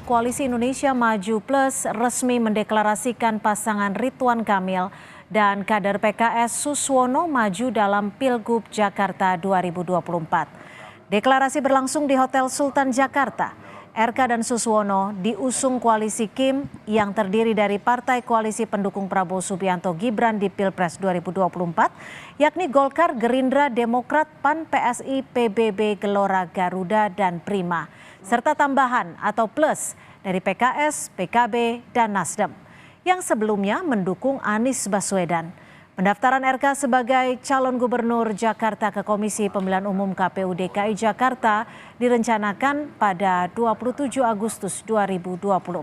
Koalisi Indonesia Maju Plus resmi mendeklarasikan pasangan Ridwan Kamil dan kader PKS Suswono maju dalam Pilgub Jakarta 2024. Deklarasi berlangsung di Hotel Sultan Jakarta. RK dan Suswono diusung koalisi Kim yang terdiri dari partai koalisi pendukung Prabowo Subianto Gibran di Pilpres 2024, yakni Golkar, Gerindra, Demokrat, PAN, PSI, PBB, Gelora, Garuda, dan Prima, serta tambahan atau plus dari PKS, PKB, dan Nasdem yang sebelumnya mendukung Anies Baswedan. Pendaftaran RK sebagai calon gubernur Jakarta ke Komisi Pemilihan Umum KPU DKI Jakarta direncanakan pada 27 Agustus 2024.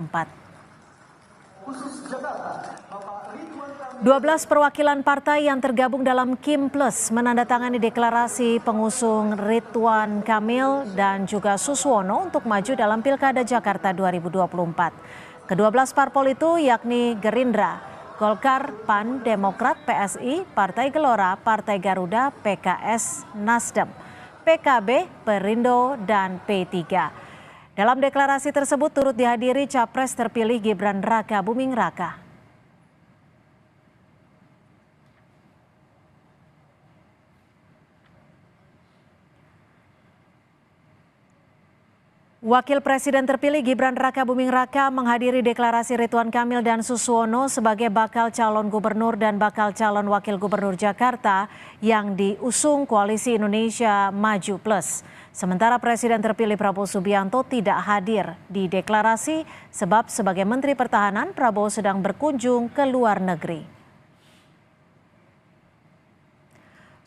12 perwakilan partai yang tergabung dalam Kim Plus menandatangani deklarasi pengusung Ridwan Kamil dan juga Suswono untuk maju dalam Pilkada Jakarta 2024. Ke-12 parpol itu yakni Gerindra, Golkar, PAN, Demokrat, PSI, Partai Gelora, Partai Garuda, PKS, Nasdem, PKB, Perindo, dan P3. Dalam deklarasi tersebut turut dihadiri Capres terpilih Gibran Raka Buming Raka. Wakil Presiden terpilih Gibran Raka Buming Raka menghadiri deklarasi Ridwan Kamil dan Suswono sebagai bakal calon gubernur dan bakal calon wakil gubernur Jakarta yang diusung Koalisi Indonesia Maju Plus. Sementara Presiden terpilih Prabowo Subianto tidak hadir di deklarasi sebab sebagai Menteri Pertahanan Prabowo sedang berkunjung ke luar negeri.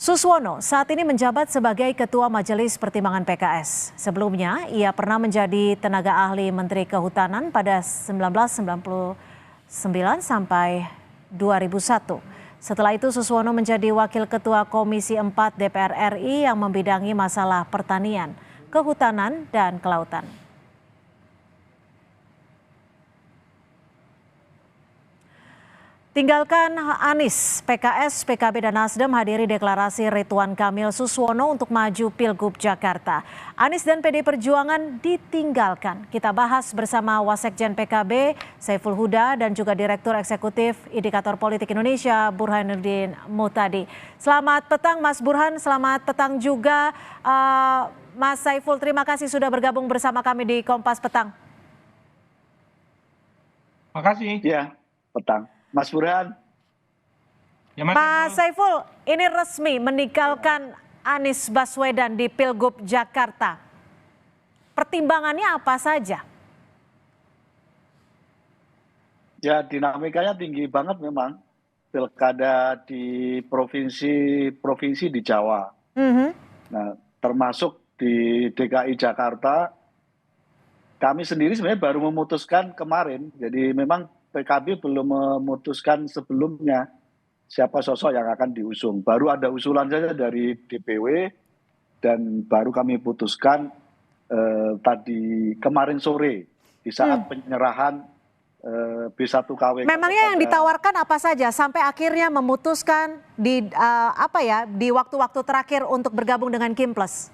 Suswono saat ini menjabat sebagai Ketua Majelis Pertimbangan PKS. Sebelumnya, ia pernah menjadi tenaga ahli Menteri Kehutanan pada 1999 sampai 2001. Setelah itu, Suswono menjadi Wakil Ketua Komisi 4 DPR RI yang membidangi masalah pertanian, kehutanan, dan kelautan. Tinggalkan Anies, PKS, PKB, dan Nasdem hadiri deklarasi Ridwan Kamil Suswono untuk maju Pilgub Jakarta. Anies dan PD Perjuangan ditinggalkan. Kita bahas bersama Wasekjen PKB, Saiful Huda, dan juga Direktur Eksekutif Indikator Politik Indonesia, Burhanuddin Muhtadi. Selamat petang Mas Burhan, selamat petang juga Mas Saiful. Terima kasih sudah bergabung bersama kami di Kompas Petang. Makasih. Ya, petang. Mas Burhan. Ya, Mas Saiful, ini resmi meninggalkan Anies Baswedan di Pilgub Jakarta. Pertimbangannya apa saja? Ya, dinamikanya tinggi banget memang. Pilkada di provinsi di Jawa. Nah, termasuk di DKI Jakarta, kami sendiri sebenarnya baru memutuskan kemarin. Jadi memang PKB belum memutuskan sebelumnya siapa sosok yang akan diusung. Baru ada usulan saja dari DPW dan baru kami putuskan tadi kemarin sore di saat penyerahan B1KW. Memangnya yang ditawarkan apa saja sampai akhirnya memutuskan di di waktu-waktu terakhir untuk bergabung dengan Kim Plus?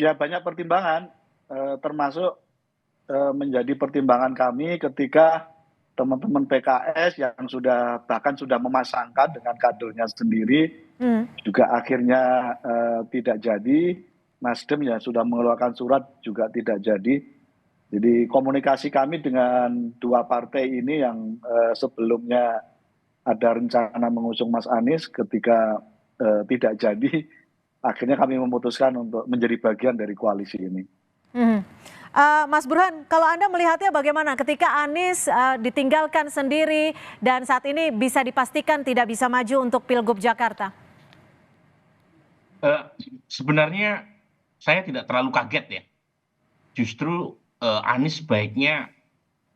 Ya, banyak pertimbangan termasuk menjadi pertimbangan kami ketika teman-teman PKS yang bahkan sudah memasangkan dengan kadernya sendiri juga akhirnya tidak jadi. Nasdem ya sudah mengeluarkan surat juga tidak jadi. Jadi komunikasi kami dengan dua partai ini yang sebelumnya ada rencana mengusung Mas Anies ketika tidak jadi, akhirnya kami memutuskan untuk menjadi bagian dari koalisi ini. Mas Burhan, kalau Anda melihatnya bagaimana ketika Anies ditinggalkan sendiri dan saat ini bisa dipastikan tidak bisa maju untuk Pilgub Jakarta? Sebenarnya saya tidak terlalu kaget ya. Justru Anies baiknya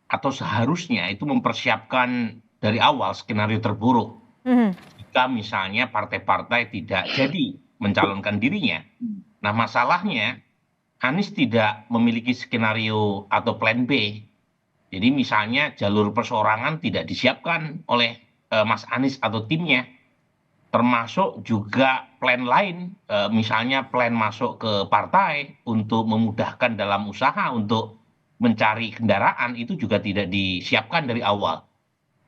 atau seharusnya itu mempersiapkan dari awal skenario terburuk. Jika misalnya partai-partai tidak jadi mencalonkan dirinya. Nah, masalahnya Anies tidak memiliki skenario atau plan B. Jadi misalnya jalur perseorangan tidak disiapkan oleh Mas Anies atau timnya. Termasuk juga plan lain, misalnya plan masuk ke partai untuk memudahkan dalam usaha untuk mencari kendaraan itu juga tidak disiapkan dari awal.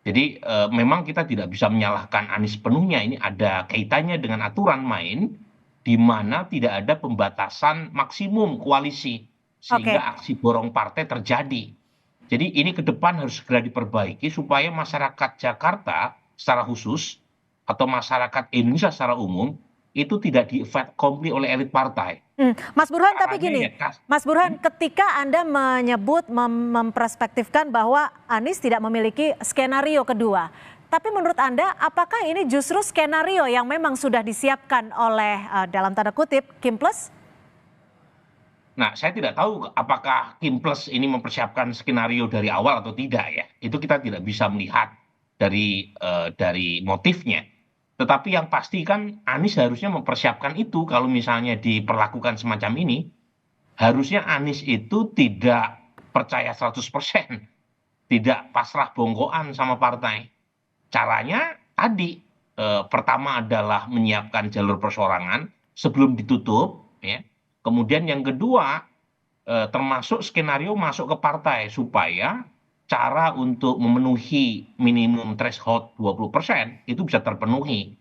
Jadi memang kita tidak bisa menyalahkan Anies penuhnya, ini ada kaitannya dengan aturan main di mana tidak ada pembatasan maksimum koalisi sehingga aksi borong partai terjadi. Jadi ini ke depan harus segera diperbaiki supaya masyarakat Jakarta secara khusus atau masyarakat Indonesia secara umum itu tidak di-fait accompli oleh elit partai. Mas Burhan, tapi gini, Mas Burhan, ketika Anda menyebut, memperspektifkan bahwa Anies tidak memiliki skenario kedua, tapi menurut Anda, apakah ini justru skenario yang memang sudah disiapkan oleh, dalam tanda kutip, Kim Plus? Nah, saya tidak tahu apakah Kim Plus ini mempersiapkan skenario dari awal atau tidak ya. Itu kita tidak bisa melihat dari motifnya. Tetapi yang pasti kan Anies harusnya mempersiapkan itu kalau misalnya diperlakukan semacam ini. Harusnya Anies itu tidak percaya 100%. Tidak pasrah bongkoan sama partai. Caranya tadi, pertama adalah menyiapkan jalur perseorangan sebelum ditutup. Ya. Kemudian yang kedua, termasuk skenario masuk ke partai supaya cara untuk memenuhi minimum threshold 20% itu bisa terpenuhi.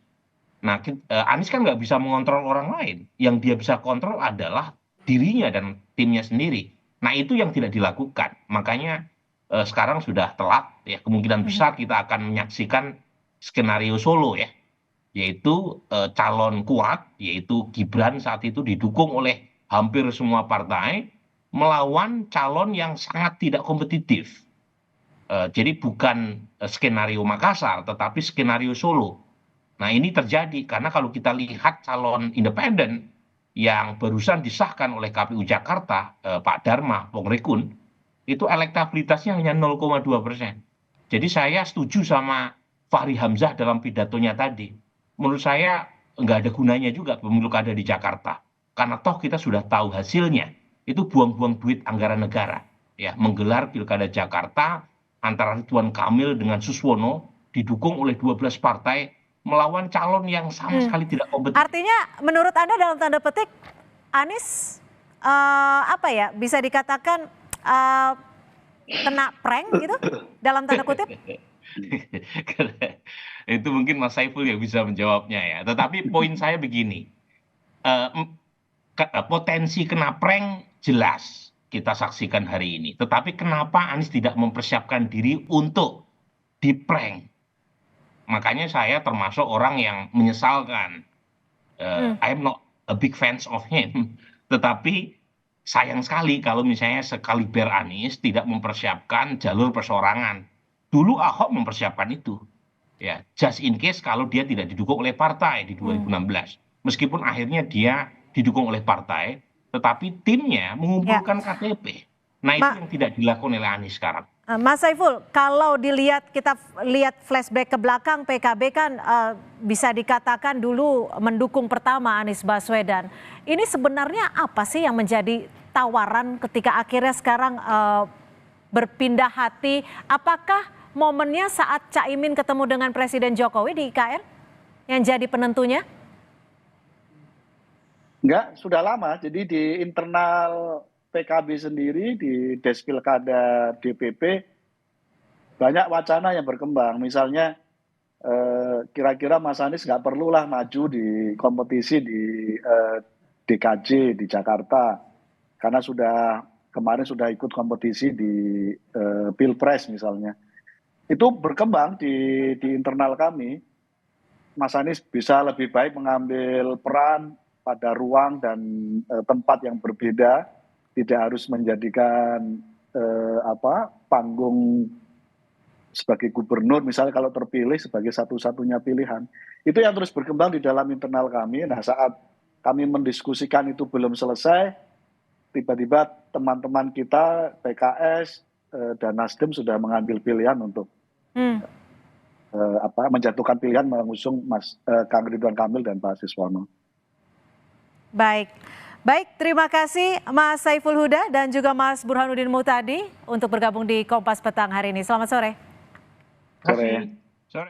Nah, Anies kan nggak bisa mengontrol orang lain. Yang dia bisa kontrol adalah dirinya dan timnya sendiri. Nah, itu yang tidak dilakukan. Makanya sekarang sudah telat. Ya, kemungkinan besar kita akan menyaksikan skenario Solo ya, yaitu calon kuat, yaitu Gibran saat itu didukung oleh hampir semua partai melawan calon yang sangat tidak kompetitif. Jadi bukan skenario Makassar, tetapi skenario Solo. Nah ini terjadi karena kalau kita lihat calon independen yang barusan disahkan oleh KPU Jakarta, Pak Dharma Pongrekun, itu elektabilitasnya hanya 0,2%. Jadi saya setuju sama Fahri Hamzah dalam pidatonya tadi. Menurut saya nggak ada gunanya juga pemilu kada di Jakarta. Karena toh kita sudah tahu hasilnya, itu buang-buang duit anggaran negara. Ya, menggelar Pilkada Jakarta antara Ridwan Kamil dengan Suswono didukung oleh 12 partai melawan calon yang sama sekali tidak kompetitif. Artinya menurut Anda dalam tanda petik Anies bisa dikatakan kena prank gitu dalam tanda kutip? Itu mungkin Mas Saiful yang bisa menjawabnya ya. Tetapi poin saya begini. Potensi kena prank jelas kita saksikan hari ini. Tetapi kenapa Anies tidak mempersiapkan diri untuk di-prank? Makanya saya termasuk orang yang menyesalkan. I'm not a big fans of him. Tetapi sayang sekali kalau misalnya sekaliber Anies tidak mempersiapkan jalur perseorangan. Dulu Ahok mempersiapkan itu. Ya, just in case kalau dia tidak didukung oleh partai di 2016. Meskipun akhirnya dia didukung oleh partai, tetapi timnya mengumpulkan KTP. Nah itu yang tidak dilakukan oleh Anies sekarang. Mas Saiful, kalau kita lihat flashback ke belakang, PKB kan bisa dikatakan dulu mendukung pertama Anies Baswedan. Ini sebenarnya apa sih yang menjadi tawaran ketika akhirnya sekarang berpindah hati? Apakah momennya saat Caimin ketemu dengan Presiden Jokowi di IKN yang jadi penentunya? Enggak, sudah lama. Jadi di internal PKB sendiri, di Despilkada DPP, banyak wacana yang berkembang. Misalnya kira-kira Mas Anies nggak perlulah maju di kompetisi di DKJ di Jakarta. Karena kemarin sudah ikut kompetisi di Pilpres misalnya. Itu berkembang di internal kami. Mas Anies bisa lebih baik mengambil peran pada ruang dan tempat yang berbeda, tidak harus menjadikan panggung sebagai gubernur, misalnya kalau terpilih sebagai satu-satunya pilihan. Itu yang terus berkembang di dalam internal kami. Nah, saat kami mendiskusikan itu belum selesai, tiba-tiba teman-teman kita PKS dan Nasdem sudah mengambil pilihan untuk menjatuhkan pilihan mengusung Kang Ridwan Kamil dan Pak Suswono. Baik, terima kasih Mas Saiful Huda dan juga Mas Burhanuddin Muhtadi untuk bergabung di Kompas Petang hari ini. Selamat sore. Sore.